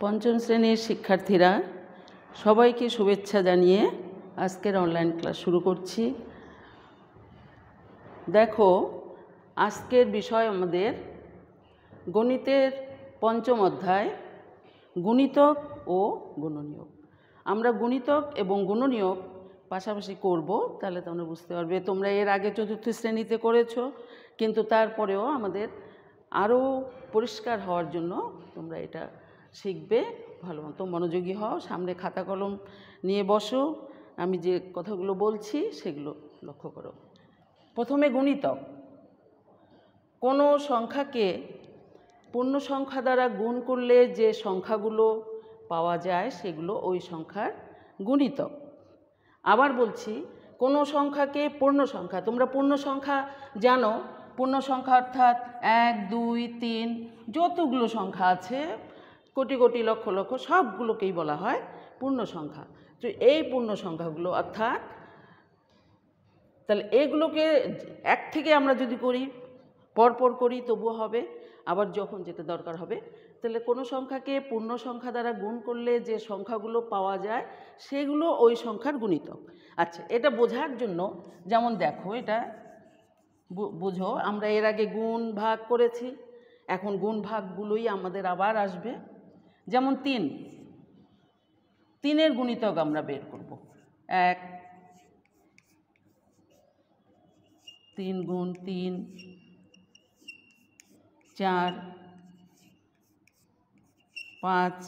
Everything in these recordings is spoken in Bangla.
পঞ্চম শ্রেণীর শিক্ষার্থীরা সবাইকে শুভেচ্ছা জানিয়ে আজকের অনলাইন ক্লাস শুরু করছি। দেখো, আজকের বিষয় আমাদের গণিতের পঞ্চম অধ্যায় গুণিতক ও গুণনীয়ক। আমরা গুণিতক এবং গুণনীয়ক পাশাপাশি করব, তাহলে তোমরা বুঝতে পারবে। তোমরা এর আগে চতুর্থ শ্রেণীতে করেছো, কিন্তু তারপরেও আমাদের আরও পরিষ্কার হওয়ার জন্য তোমরা এটা শিখবে। ভালো মতো মনোযোগী হও, সামনে খাতা কলম নিয়ে বসো, আমি যে কথাগুলো বলছি সেগুলো লক্ষ্য করো। প্রথমে গুণিতক। কোনো সংখ্যাকে পূর্ণ সংখ্যা দ্বারা গুণ করলে যে সংখ্যাগুলো পাওয়া যায় সেগুলো ওই সংখ্যার গুণিতক। আবার বলছি, কোনো সংখ্যাকে পূর্ণ সংখ্যা, তোমরা পূর্ণ সংখ্যা জানো, পূর্ণ সংখ্যা অর্থাৎ 1, 2, 3 যতগুলো সংখ্যা আছে, কোটি কোটি লক্ষ লক্ষ, সবগুলোকেই বলা হয় পূর্ণ সংখ্যা। তো এই পূর্ণ সংখ্যাগুলো অর্থাৎ তাহলে এগুলোকে এক থেকে আমরা যদি করি, পরপর করি তবুও হবে, আবার যখন যেটা দরকার হবে। তাহলে কোনো সংখ্যাকে পূর্ণ সংখ্যা দ্বারা গুণ করলে যে সংখ্যাগুলো পাওয়া যায় সেগুলো ওই সংখ্যার গুণিতক। আচ্ছা, এটা বোঝার জন্য যেমন দেখো, এটা বুঝো, আমরা এর আগে গুণ ভাগ করেছি, এখন গুণ ভাগগুলোই আমাদের আবার আসবে। যেমন 3-এর গুণিতক আমরা বের করব। 1, 3 গুণ 3, 4, 5,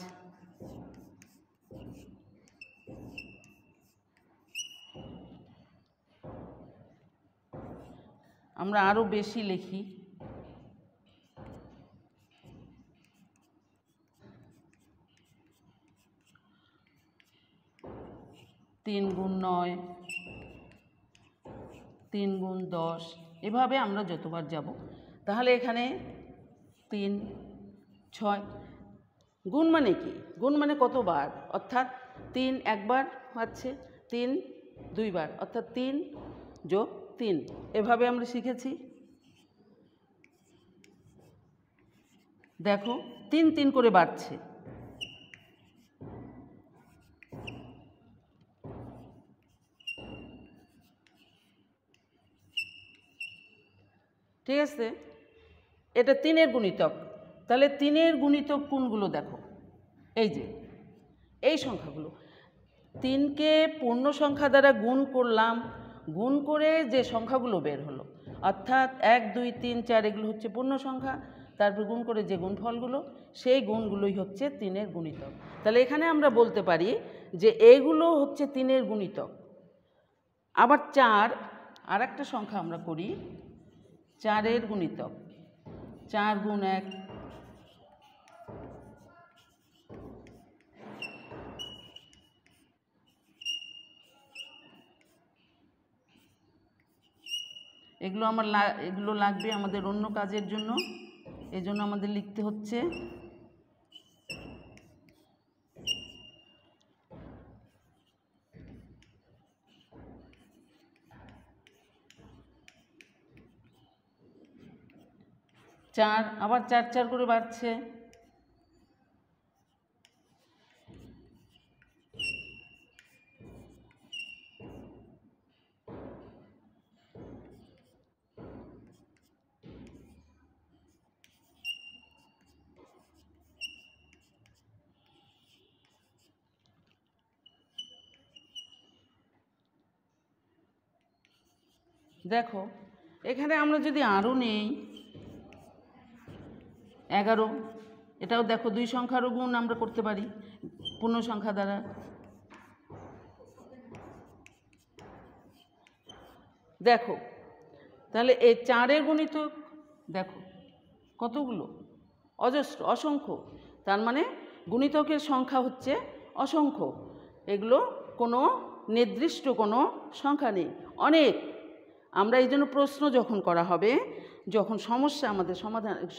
আমরা আরও বেশি লিখি, 3 গুণ 9, 3 গুণ 10, এভাবে আমরা যতবার যাব। তাহলে এখানে 3, 6। গুণ মানে কি? গুণ মানে কতবার, অর্থাৎ 3 একবার হচ্ছে, 3 দুইবার, অর্থাৎ 3 যোগ 3, এভাবে আমরা শিখেছি। দেখো, 3 3 করে বাড়ছে। ঠিক আছে, এটা 3-এর গুণিতক। তাহলে 3-এর গুণিতক কোনগুলো দেখো, এই যে এই সংখ্যাগুলো। 3কে পূর্ণ সংখ্যা দ্বারা গুণ করলাম, গুণ করে যে সংখ্যাগুলো বের হলো, অর্থাৎ 1, 2, 3, 4 এগুলো হচ্ছে পূর্ণ সংখ্যা, তারপর গুণ করে যে গুণফলগুলো, সেই গুণগুলোই হচ্ছে 3-এর গুণিতক। তাহলে এখানে আমরা বলতে পারি যে এইগুলো হচ্ছে 3-এর গুণিতক। আবার 4, আর একটা সংখ্যা আমরা করি, 4-এর গুণিতক। 4 গুণ 1, এগুলো লাগবে আমাদের অন্য কাজের জন্য, এজন্য আমাদের লিখতে হচ্ছে। চার, আবার 4 4 করে বাড়ছে। দেখো, এখানে আমরা যদি আরও নেই 11, এটাও দেখো 2 সংখ্যারও গুণ আমরা করতে পারি পূর্ণ সংখ্যা দ্বারা। দেখো, তাহলে এই 4-এর গুণিতক দেখো কতগুলো, অজস্র, অসংখ্য। তার মানে গুণিতকের সংখ্যা হচ্ছে অসংখ্য, এগুলো কোনো নির্দিষ্ট কোনো সংখ্যা নেই, অনেক। আমরা এই জন্য প্রশ্ন যখন করা হবে, যখন সমস্যা আমাদের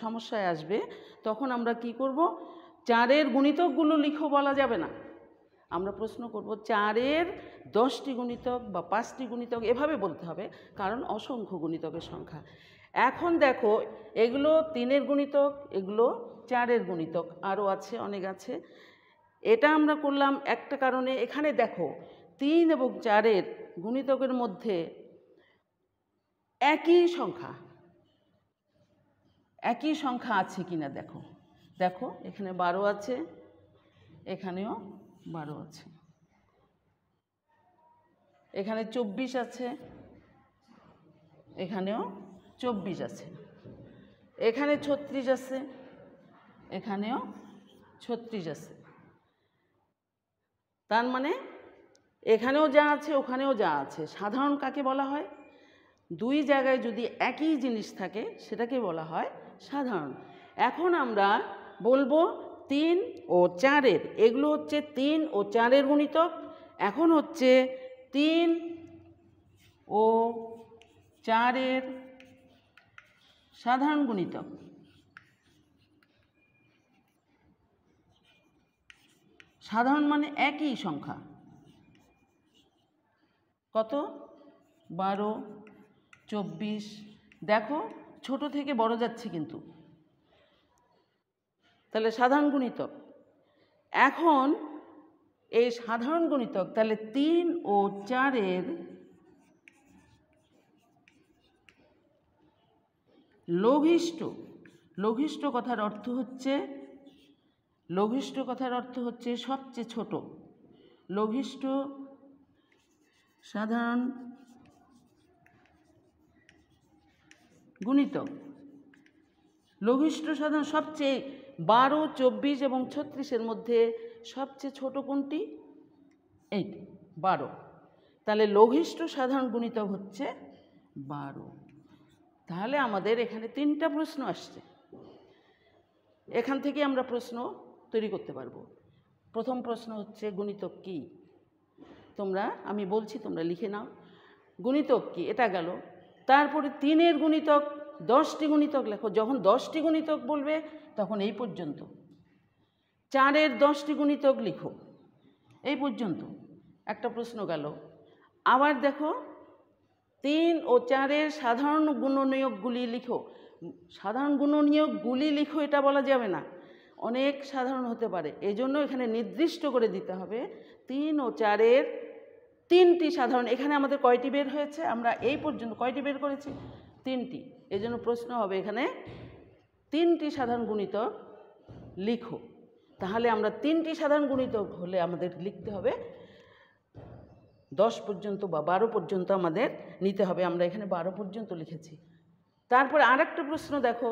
সমস্যায় আসবে, তখন আমরা কি করব, 4-এর গুণিতকগুলো লিখো বলা যাবে না, আমরা প্রশ্ন করব 4-এর 10টি গুণিতক বা 5টি গুণিতক, এভাবে বলতে হবে, কারণ অসংখ্য গুণিতকের সংখ্যা। এখন দেখো এগুলো 3-এর গুণিতক, এগুলো 4-এর গুণিতক, আরও আছে, অনেক আছে। এটা আমরা করলাম একটা কারণে, এখানে দেখো 3 এবং 4-এর গুণিতকের মধ্যে একই সংখ্যা আছে কিনা দেখো। দেখো এখানে 12 আছে, এখানেও 12 আছে, এখানে 24 আছে, এখানেও 24 আছে, এখানে 36 আছে, এখানেও 36 আছে। তার মানে এখানেও যা আছে ওখানেও যা আছে। সাধারণ কাকে বলা হয়? দুই জায়গায় যদি একই জিনিস থাকে সেটাকে বলা হয় সাধারণ। এখন আমরা বলবো 3 ও 4-এর, এগুলো হচ্ছে 3 ও 4-এর গুণিতক। এখন হচ্ছে 3 ও 4-এর সাধারণ গুণিতক। সাধারণ মানে একই সংখ্যা। কত? 12, 24। দেখো ছোট থেকে বড় যাচ্ছে কিন্তু, তাহলে সাধারণ গুণিতক। এখন এই সাধারণ গুণিতক, তাহলে 3 ও 4-এর লঘিষ্ঠ কথার অর্থ হচ্ছে সবচেয়ে ছোট। লঘিষ্ঠ সাধারণ গুণিতক। লঘিষ্ঠ সাধারণ সবচেয়ে 12, 24 এবং 36-এর মধ্যে সবচেয়ে ছোট কোনটি? এইটি 12। তাহলে লঘিষ্ঠ সাধারণ গুণিতক হচ্ছে 12। তাহলে আমাদের এখানে 3টা প্রশ্ন আসছে। এখান থেকে আমরা প্রশ্ন তৈরি করতে পারবো। প্রথম প্রশ্ন হচ্ছে গুণিতক কি? আমি বলছি, তোমরা লিখে নাও। গুণিতক কি? এটা গেল। তারপরে 3-এর গুণিতক, 10টি গুণিতক লেখো। যখন 10টি গুণিতক বলবে তখন এই পর্যন্ত। 4-এর 10টি গুণিতক লিখো, এই পর্যন্ত একটা প্রশ্ন গেল। আবার দেখো 3 ও 4-এর সাধারণ গুণনীয়কগুলি লিখো। সাধারণ গুণনীয়কগুলি লিখো এটা বলা যাবে না, অনেক সাধারণ হতে পারে, এই জন্য এখানে নির্দিষ্ট করে দিতে হবে 3 ও 4-এর 3টি সাধারণ। এখানে আমাদের কয়টি বের হয়েছে? আমরা এই পর্যন্ত কয়টি বের করেছি? 3টি। এই জন্য প্রশ্ন হবে এখানে 3টি সাধারণ গুণিতক লিখো। তাহলে আমরা 3টি সাধারণ গুণিতক হলে আমাদের লিখতে হবে 10 পর্যন্ত বা 12 পর্যন্ত আমাদের নিতে হবে। আমরা এখানে 12 পর্যন্ত লিখেছি। তারপরে আরেকটা প্রশ্ন দেখো,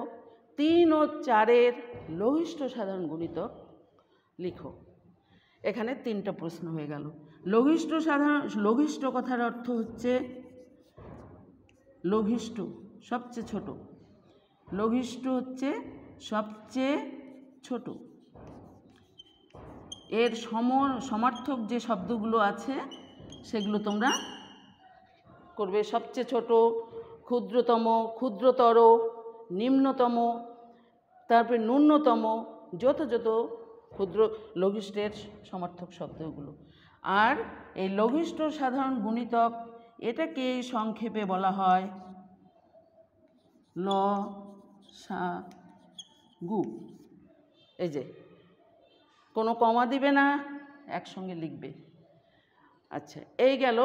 3 ও 4-এর লঘিষ্ঠ সাধারণ গুণিতক লিখো। এখানে 3টা প্রশ্ন হয়ে গেল। লঘিষ্ঠ কথার অর্থ হচ্ছে লঘিষ্ঠ সবচেয়ে ছোট। লঘিষ্ঠ হচ্ছে সবচেয়ে ছোট। এর সমার্থক যে শব্দগুলো আছে সেগুলো তোমরা করবে। সবচেয়ে ছোট, ক্ষুদ্রতম, ক্ষুদ্রতর, নিম্নতম, তারপরে ন্যূনতম, যত ক্ষুদ্র লঘিষ্ঠের সমার্থক শব্দগুলো। আর এই লঘিষ্ঠ সাধারণ গুণিতক, এটাকে সংক্ষেপে বলা হয় লসাগু। এই যে কোনো কমা দিবে না, একসঙ্গে লিখবে। আচ্ছা, এই গেল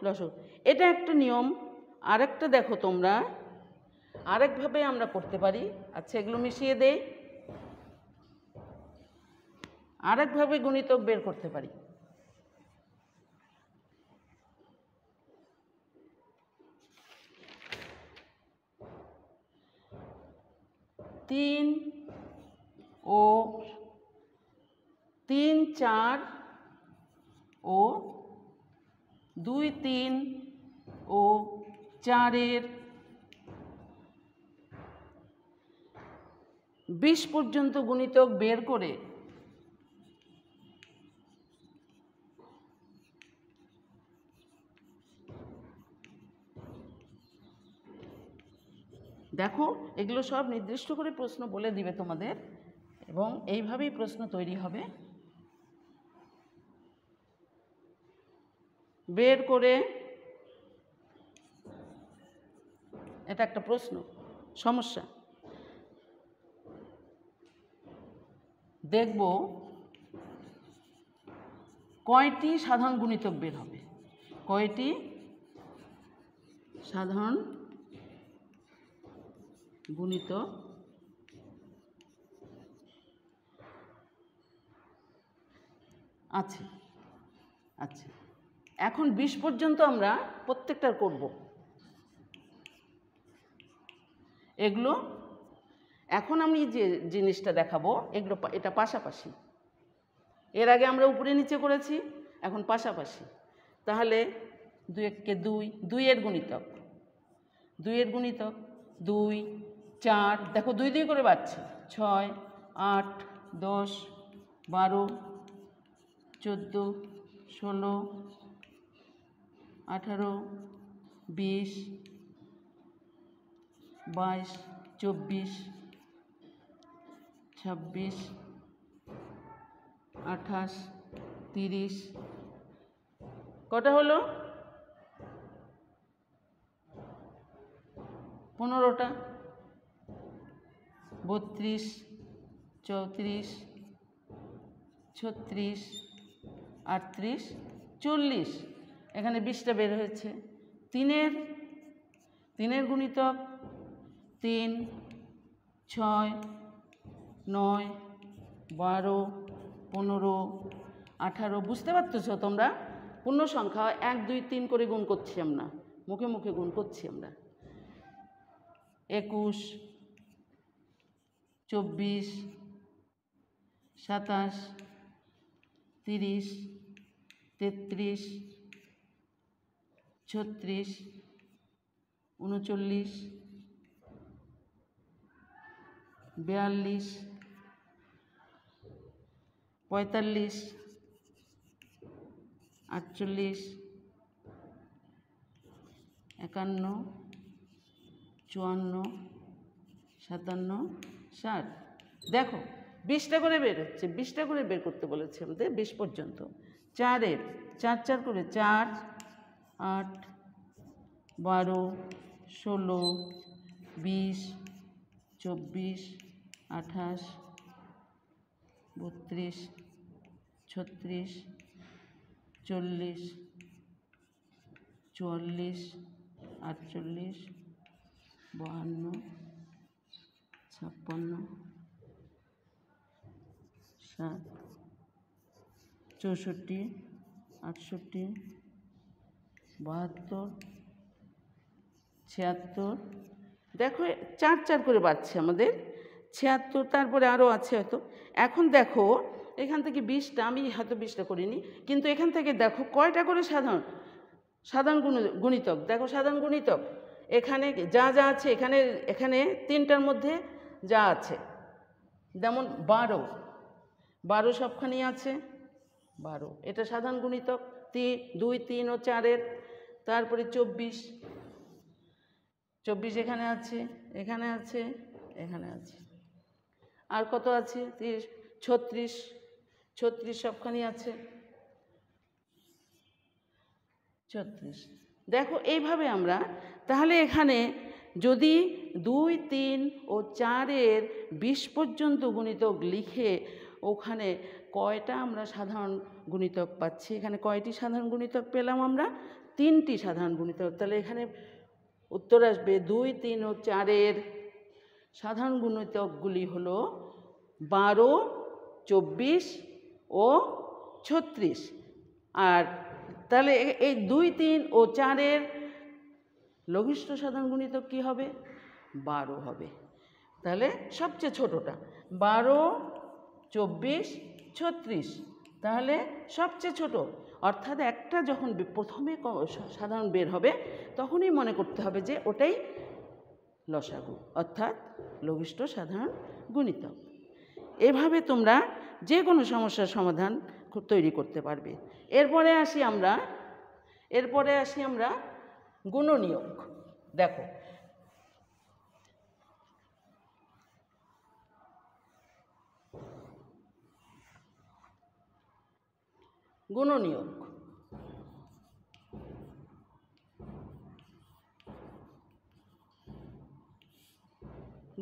লসাগু। এটা একটা নিয়ম। আরেকটা দেখো তোমরা, আরেকভাবে আমরা করতে পারি। আচ্ছা, এগুলো মিশিয়ে দেই, আরেকভাবে গুণিতক বের করতে পারি। তিন ও 3, 4 ও 2, 3 ও 4-এর 20 পর্যন্ত গুণিতক বের করে দেখো, এগুলো সব নির্দিষ্ট করে প্রশ্ন বলে দিবে তোমাদের, এবং এইভাবেই প্রশ্ন তৈরি হবে। বের করে, এটা একটা প্রশ্ন, সমস্যা। দেখব কয়টি সাধারণ গুণিতক বের হবে, কয়টি সাধারণ গুণিতক আছে। আচ্ছা, এখন 20 পর্যন্ত আমরা প্রত্যেকটার করব। এগুলো এখন আমি যে জিনিসটা দেখাবো এগুলো এটা পাশাপাশি। এর আগে আমরা উপরে নিচে করেছি, এখন পাশাপাশি। তাহলে 2 একে 2, 2 এর গুণিতক, 2 এর গুণিতক 2, 4, দেখো 2 2 করে বাড়ছে, 6, 8, 10, 12, 14, 16, 18, 20, 22, 24, 26, 28, 30, কটা হলো? 15টা। 32, 34, 36, 38, 40, এখানে 20টা বের হয়েছে। 3 এর গুণিতক 3, 6, 9, 12, 15, 18, বুঝতে পারতেছো তোমরা? পূর্ণ সংখ্যা 1 2 3 করে গুণ করছি আমরা, মুখে মুখে গুণ করছি আমরা। 21, 24, 27, 30, 33, 36, 39, 42, 45, 48, 51, 54, 57, 60। দেখো 20টা করে বের হচ্ছে, 20টা করে বের করতে বলেছে আমাদের 20 পর্যন্ত। 4 4 4 করে 4, 8, 12, 16, 20, 24, 28, 32, 36, 40, 44, 48, 52, 56, 60, 64, 68, 72, 76। দেখো 4 4 করে বাড়ছে আমাদের, 76, তারপরে আরও আছে হয়তো। এখন দেখো এখান থেকে 20টা, আমি হয়তো 20টা করিনি, কিন্তু এখান থেকে দেখো কয়টা করে সাধারণ গুণিতক। দেখো সাধারণ গুণিতক এখানে যা যা আছে, এখানে এখানে 3টার মধ্যে যা আছে, যেমন 12, 12 সবখানেই আছে 12, এটা সাধারণ গুণিতক। 2, 3 ও 4-এর। তারপরে 24, 24 এখানে আছে, এখানে আছে, এখানে আছে। আর কত আছে? 36, 36 সবখানেই আছে 36। দেখো এইভাবে আমরা, তাহলে এখানে যদি 2, 3 ও 4-এর 20 পর্যন্ত গুণিতক লিখে ওখানে কয়টা আমরা সাধারণ গুণিতক পাচ্ছি, এখানে কয়টি সাধারণ গুণিতক পেলাম আমরা? 3টি সাধারণ গুণিতক। তাহলে এখানে উত্তর আসবে 2, 3 ও 4-এর সাধারণ গুণিতকগুলি হলো 12, 24 ও 36। আর তাহলে এই 2, 3 ও 4-এর লঘিষ্ঠ সাধারণ গুণিতক কী হবে? 12 হবে। তাহলে সবচেয়ে ছোটোটা 12, 24, 36, তাহলে সবচেয়ে ছোট। অর্থাৎ একটা যখন প্রথমে সাধারণ বের হবে তখনই মনে করতে হবে যে ওটাই লসাগু, অর্থাৎ লঘিষ্ঠ সাধারণ গুণিতক। এভাবে তোমরা যে কোনো সমস্যার সমাধান তৈরি করতে পারবে। এরপরে আসি আমরা গুণনীয়ক। দেখো গুণনীয়ক,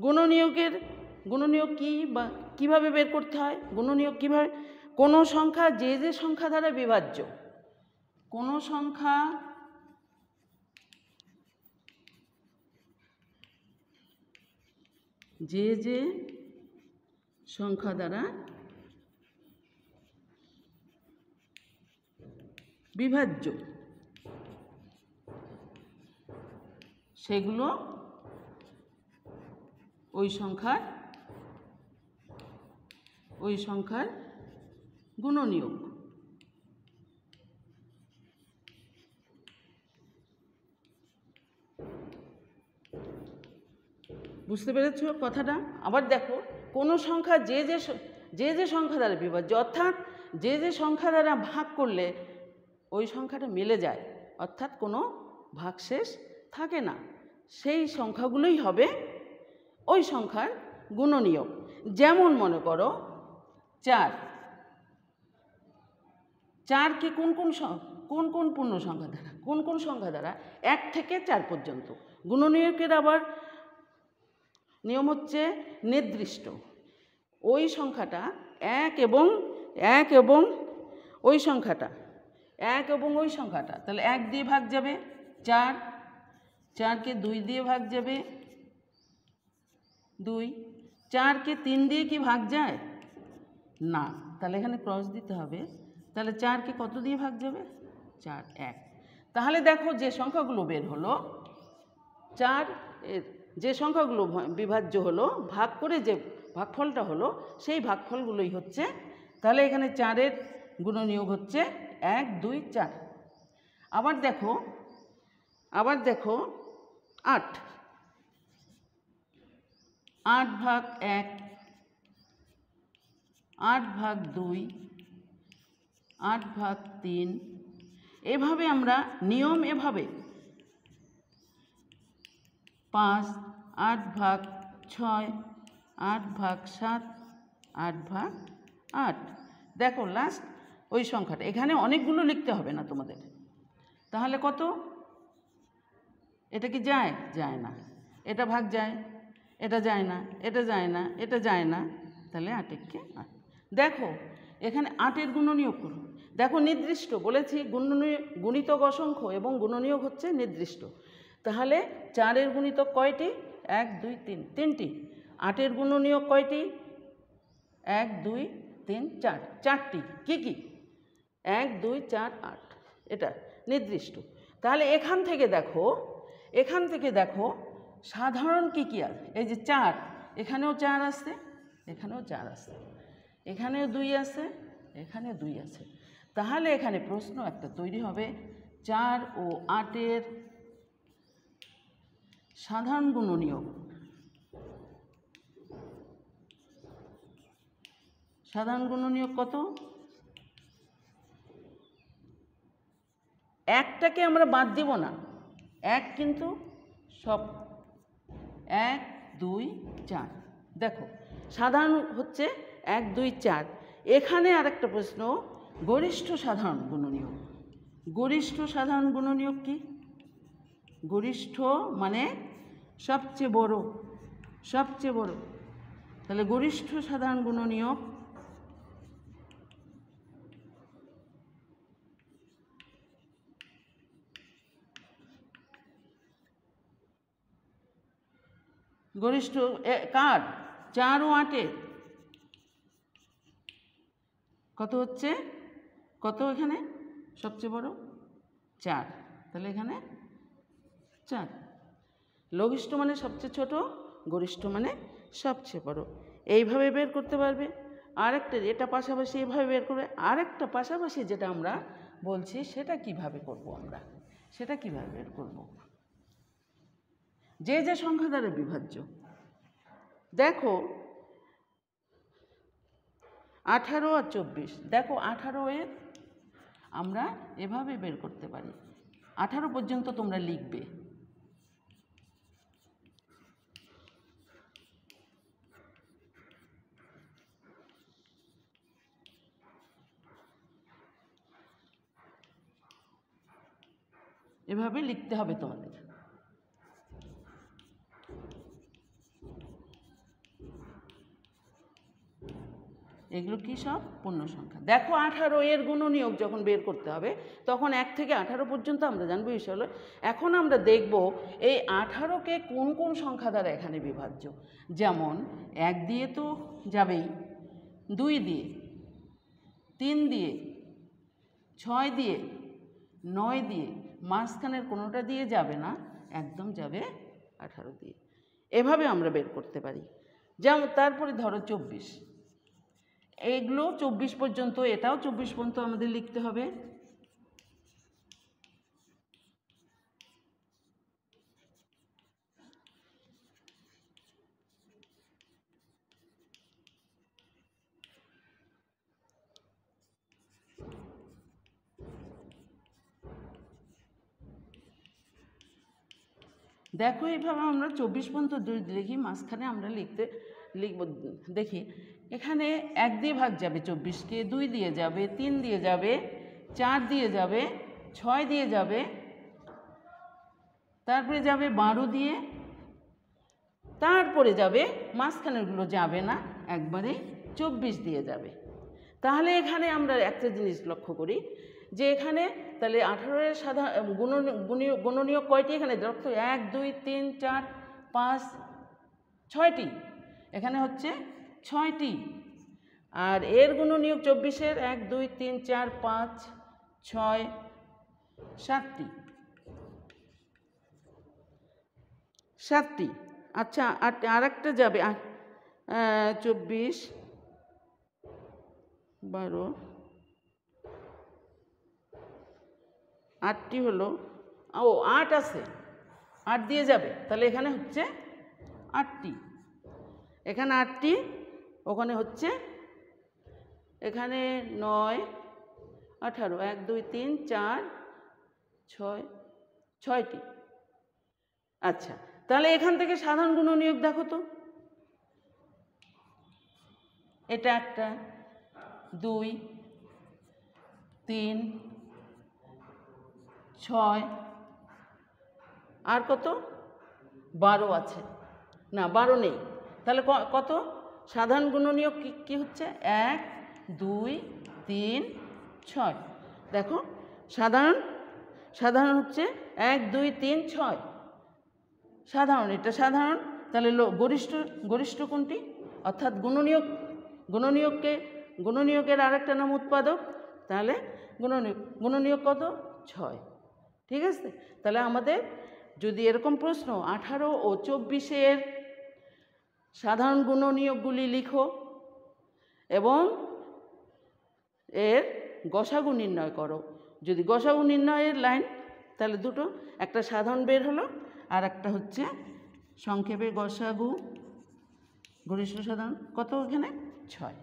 গুণনীয়ক কি বা কীভাবে বের করতে হয়? গুণনীয়ক কীভাবে? কোনো সংখ্যা যে যে সংখ্যা দ্বারা বিভাজ্য, কোনো সংখ্যা যে যে সংখ্যা দ্বারা বিভাজ্য সেগুলো ওই সংখ্যার গুণনীয়ক। বুঝতে পেরেছ কথাটা? আবার দেখো, কোনো সংখ্যা যে যে সংখ্যা দ্বারা বিভাজ্য, অর্থাৎ যে যে সংখ্যা দ্বারা ভাগ করলে ওই সংখ্যাটা মিলে যায়, অর্থাৎ কোনো ভাগশেষ থাকে না, সেই সংখ্যাগুলোই হবে ওই সংখ্যার গুণনীয়ক। যেমন মনে করো 4, 4কে কোন পূর্ণ সংখ্যা দ্বারা, কোন সংখ্যা দ্বারা? 1 থেকে 4 পর্যন্ত। গুণনীয়কের আবার নিয়ম হচ্ছে নির্দিষ্ট। ওই সংখ্যাটা 1 এবং ওই সংখ্যাটা, তাহলে 1 দিয়ে ভাগ যাবে 4, 4কে 2 দিয়ে ভাগ যাবে 2, 4কে 3 দিয়ে কি ভাগ যায়? না, তাহলে এখানে ক্রস দিতে হবে। তাহলে 4কে কত দিয়ে ভাগ যাবে? 4, 1। তাহলে দেখো যে সংখ্যাগুলো বের হলো, 4 এর যে সংখ্যাগুলো বিভাজ্য হলো, ভাগ করে যে ভাগফলটা হলো, সেই ভাগফলগুলোই হচ্ছে। তাহলে এখানে 4-এর গুণনীয়ক হচ্ছে 1, 2, 4। আবার দেখো 8, 8 ভাগ 1, 8 ভাগ 2, 8 ভাগ 3। এভাবে আমরা নিয়ম, এভাবে 5, 8 ভাগ 6, 8 ভাগ 7, 8 ভাগ 8। দেখো লাস্ট ওই সংখ্যাটা, এখানে অনেকগুলো লিখতে হবে না তোমাদের। তাহলে কত? এটা কি যায়? যায় না। এটা ভাগ যায়, এটা যায় না, এটা যায় না, এটা যায় না। তাহলে 8-কে 8। দেখো এখানে 8-এর গুণনীয়ক করো। দেখো নির্দিষ্ট বলেছি, গুণিতক অসংখ্য এবং গুণনীয়ক হচ্ছে নির্দিষ্ট। তাহলে 4-এর গুণিতক কয়টি? 1, 2, 3, 3টি। 8-এর গুণনীয়ক কয়টি? 1, 2, 3, 4, 4টি। কি কি? 1, 2, 4, 8। এটা নির্দিষ্ট। তাহলে এখান থেকে দেখো সাধারণ কি কি আছে? এই যে 4, এখানেও 4 আছে, এখানেও 4 আছে, এখানেও 2 আছে, এখানে 2 আছে। তাহলে এখানে প্রশ্ন একটা তৈরি হবে, 4 ও 8-এর সাধারণ গুণনীয়ক। সাধারণ গুণনীয়ক কত? 1টাকে আমরা বাদ দেব না, 1 কিন্তু সব 1, 2, 4। দেখো সাধারণ হচ্ছে 1, 2, 4। এখানে আরেকটা প্রশ্ন, গরিষ্ঠ সাধারণ গুণনীয়ক। গরিষ্ঠ সাধারণ গুণনীয়ক কি? গরিষ্ঠ মানে সবচেয়ে বড়, সবচেয়ে বড়। তাহলে গরিষ্ঠ সাধারণ গুণনীয়ক গরিষ্ঠ কার? 4 ও 8-এর কত হচ্ছে? কত এখানে সবচেয়ে বড়? 4। তাহলে এখানে 4। লঘিষ্ঠ মানে সবচেয়ে ছোট, গরিষ্ঠ মানে সবচেয়ে বড়। এইভাবে বের করতে পারবে। আরেকটা, এটা পাশাপাশি এভাবে বের করবে। আরেকটা পাশাপাশি যেটা আমরা বলছি, সেটা কিভাবে করব আমরা? সেটা কিভাবে বের করব? যে যে সংখ্যা দ্বারা বিভাজ্য। দেখো 18 আর 24। দেখো 18-এর আমরা এভাবে বের করতে পারি। 18 পর্যন্ত তোমরা লিখবে। এভাবে লিখতে হবে তোমাদের। এগুলো কি সব পূর্ণ সংখ্যা। দেখো 18 এর গুণনীয়ক যখন বের করতে হবে তখন 1 থেকে 18 পর্যন্ত আমরা জানবো বিষয় হলো। এখন আমরা দেখব এই 18কে কোন কোন সংখ্যা দ্বারা এখানে বিভাজ্য। যেমন 1 দিয়ে তো যাবেই, 2 দিয়ে, 3 দিয়ে, 6 দিয়ে, 9 দিয়ে, মাঝখানের কোনোটা দিয়ে যাবে না, একদম যাবে 18 দিয়ে। এভাবে আমরা বের করতে পারি। যেমন তারপরে ধরো 24, এইগুলো 24 পর্যন্ত, এটাও 24 পর্যন্ত আমাদের লিখতে হবে। দেখো এইভাবে আমরা 24 পর্যন্ত লিখি, মাঝখানে আমরা লিখব। দেখি এখানে 1 দিয়ে ভাগ যাবে 24কে, 2 দিয়ে যাবে, 3 দিয়ে যাবে, 4 দিয়ে যাবে, 6 দিয়ে যাবে, তারপরে যাবে 12 দিয়ে, তারপরে যাবে মাঝখানেরগুলো যাবে না, একবারে 24 দিয়ে যাবে। তাহলে এখানে আমরা একটা জিনিস লক্ষ্য করি যে এখানে তাহলে 18 এর সাধারণ গুণনীয়ক কয়টি এখানে? দেখো 1 2 3 4 5 6টি, এখানে হচ্ছে 6টি। আর এর গুণনীয়ক 24-এর 1 2 3 4 5 6 7টি, 7টি। আচ্ছা আর একটা যাবে 24 12 8টি হলো, ও 8 আছে, 8 দিয়ে যাবে, তাহলে এখানে হচ্ছে 8টি, এখানে 8টি, ওখানে হচ্ছে এখানে 9 18 1 2 3 4 6 6টি। আচ্ছা তাহলে এখান থেকে সাধারণ গুণনীয়ক দেখো তো, এটা একটা, 2 3 6 আর কত 12 আছে না, 12 নেই, তাহলে কত সাধারণ গুণনীয়ক কি হচ্ছে? 1 2 3 6। দেখো সাধারণ হচ্ছে 1 2 3 6, সাধারণ, এটা সাধারণ। তাহলে গরিষ্ঠ কোনটি? অর্থাৎ গুণনীয়কের আরেকটা নাম উৎপাদক, তাহলে গুণনীয়ক কত? 6। ঠিক আছে, তাহলে আমাদের যদি এরকম প্রশ্ন 18 ও 24-এর সাধারণ গুণনীয়কগুলি লিখো এবং এর গসাগু নির্ণয় করো। যদি গসাগু নির্ণয়ের লাইন, তাহলে দুটো, একটা সাধারণ বের হলো আর একটা হচ্ছে সংক্ষেপে গসাগু গরিষ্ঠ সাধারণ কত? এখানে 6।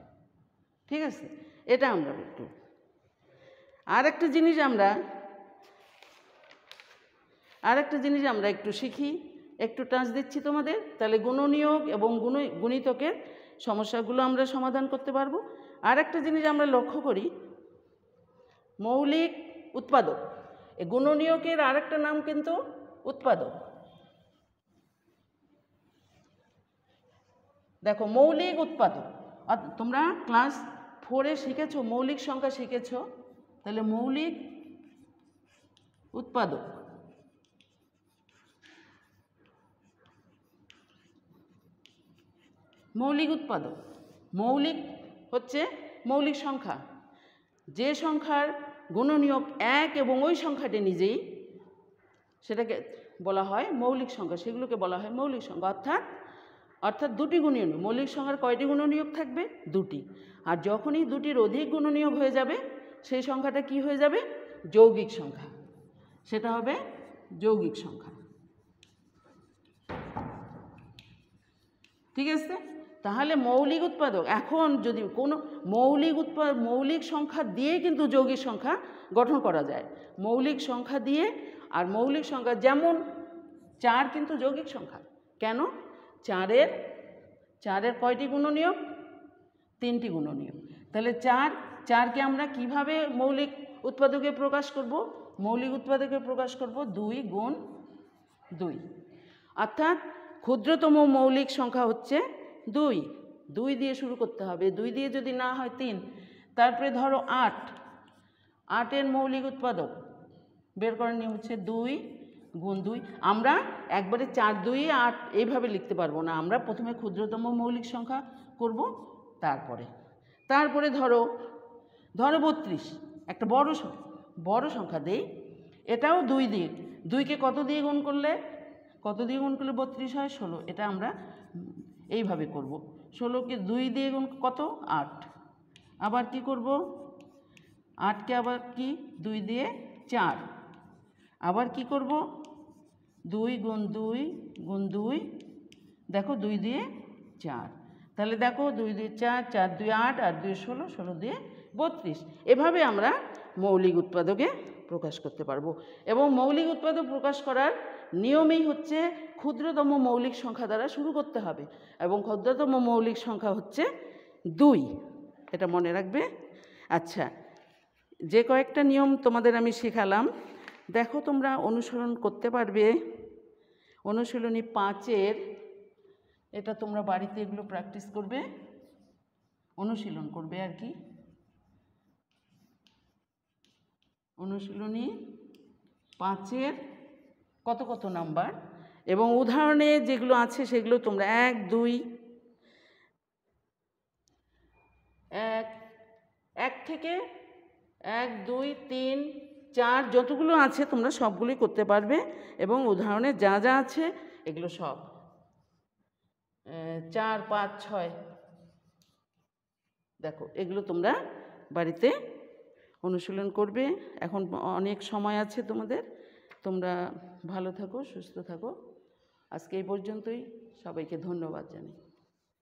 ঠিক আছে, এটা আমরা একটু আর একটা জিনিস আমরা একটু শিখি, একটু টাচ দিচ্ছি তোমাদের। তাহলে গুণনীয়ক এবং গুণিতকের সমস্যাগুলো আমরা সমাধান করতে পারবো। আর একটা জিনিস আমরা লক্ষ্য করি, মৌলিক উৎপাদক, এই গুণনীয়কের আরেকটা নাম কিন্তু উৎপাদক। দেখো মৌলিক উৎপাদক, তোমরা ক্লাস 4-এ শিখেছো, মৌলিক সংখ্যা শিখেছো, তাহলে মৌলিক উৎপাদক, মৌলিক হচ্ছে মৌলিক সংখ্যা, যে সংখ্যার গুণনীয়ক 1 এবং ওই সংখ্যাটি নিজেই, সেটাকে বলা হয় মৌলিক সংখ্যা, সেগুলোকে বলা হয় মৌলিক সংখ্যা। অর্থাৎ দুটি গুণনীয়ক, মৌলিক সংখ্যার কয়টি গুণনীয়ক থাকবে? 2টি। আর যখনই 2টির অধিক গুণনীয়ক হয়ে যাবে সেই সংখ্যাটা কি হয়ে যাবে? যৌগিক সংখ্যা, সেটা হবে যৌগিক সংখ্যা। ঠিক আছে, তাহলে মৌলিক উৎপাদক, এখন যদি কোনো মৌলিক সংখ্যা দিয়ে কিন্তু যৌগিক সংখ্যা গঠন করা যায়, মৌলিক সংখ্যা দিয়ে। আর মৌলিক সংখ্যা যেমন 4 কিন্তু যৌগিক সংখ্যা, কেন? 4-এর কয়টি গুণনীয়ক? 3টি গুণনীয়ক। তাহলে 4কে আমরা কিভাবে মৌলিক উৎপাদকে প্রকাশ করব? মৌলিক উৎপাদকে প্রকাশ করব 2 গুণ 2, অর্থাৎ ক্ষুদ্রতম মৌলিক সংখ্যা হচ্ছে 2, 2 দিয়ে শুরু করতে হবে, 2 দিয়ে যদি না হয় 3, তারপরে ধরো 8, 8-এর মৌলিক উৎপাদক বের করার নিয়ম হচ্ছে 2 গুণ 2। আমরা একবারে 4, 2, 8 এইভাবে লিখতে পারবো না, আমরা প্রথমে ক্ষুদ্রতম মৌলিক সংখ্যা করব, তারপরে ধরো 32, একটা বড় সংখ্যা দেই, এটাও 2 দিয়ে, 2কে কত দিয়ে গুণ করলে 32 হয়? 16। এটা আমরা এইভাবে করব, 16কে 2 দিয়ে গুণ কত? 8। আবার কি করব, 8কে আবার কি 2 দিয়ে 4, আবার কি করব 2 গুণ 2 গুণ 2, দেখো 2 দিয়ে 4, তাহলে দেখো 2 দিয়ে 4, 4 দিয়ে 8, 8 দিয়ে 16, 16 দিয়ে 32। এভাবে আমরা মৌলিক উৎপাদকে প্রকাশ করতে পারবো। এবং মৌলিক উৎপাদক প্রকাশ করার নিয়মই হচ্ছে ক্ষুদ্রতম মৌলিক সংখ্যা দ্বারা শুরু করতে হবে, এবং ক্ষুদ্রতম মৌলিক সংখ্যা হচ্ছে 2, এটা মনে রাখবে। আচ্ছা, যে কয়েকটা নিয়ম তোমাদের আমি শেখালাম, দেখো তোমরা অনুসরণ করতে পারবে। অনুশীলনী 5-এর, এটা তোমরা বাড়িতে এগুলো প্র্যাকটিস করবে, অনুশীলন করবে আর কি। অনুশীলনী 5-এর কত নাম্বার, এবং উদাহরণে যেগুলো আছে সেগুলো তোমরা 1, 2, 1 থেকে 1, 2, 3, 4 যতগুলো আছে তোমরা সবগুলোই করতে পারবে, এবং উদাহরণে যা যা আছে এগুলো সব 4, 5, 6, দেখো এগুলো তোমরা বাড়িতে অনুশীলন করবে। এখন অনেক সময় আছে তোমাদের, তোমরা ভালো থাকো, সুস্থ থাকো। আজকে এই পর্যন্তই, সবাইকে ধন্যবাদ জানাই।